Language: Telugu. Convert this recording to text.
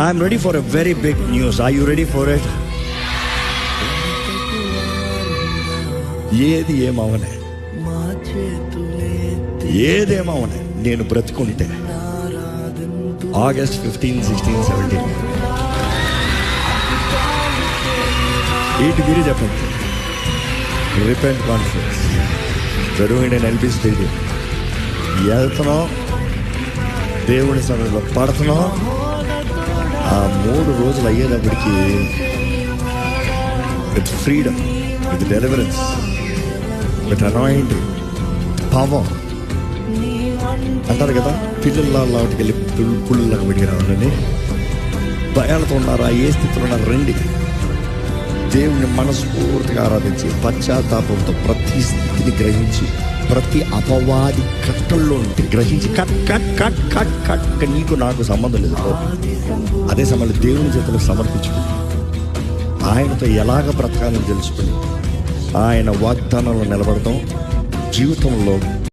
I'm ready for a very big news. Are you ready for it? ఏది ఏమవనే, ఏదేమవనే, నేను బ్రతుకుంటే August 15, 16, 17 వీటి మీరు చెప్పండి. రిపెంట్ కాన్ఫరెన్స్ జరుగుండే ఎల్బీ స్టేడియం వెళ్తున్నాం, దేవుని సమయంలో పడుతున్నాం. ఆ 3 రోజులు అయ్యేటప్పటికి with freedom, with deliverance, with anointing, power అంటారు కదా, పిల్లల వాటికి వెళ్ళి పుల్లులకు విడిగి రావాలని. భయాలతో ఉన్నారా? ఏ స్థితిలో ఉన్నారు? రండి, దేవుని మనస్ఫూర్తిగా ఆరాధించి పశ్చాత్తాపంతో ప్రతి స్థితిని గ్రహించి, ప్రతి అపవాది కట్టల్లో నుండి గ్రహించి cut cut cut cut cut నీకు నాకు సంబంధం లేదు. అదే సమయంలో దేవుని చేతులకు సమర్పించుకుని ఆయనతో ఎలాగ బ్రతకాలని తెలుసుకుని ఆయన వాగ్దానంలో నిలబడతాం. జీవితంలో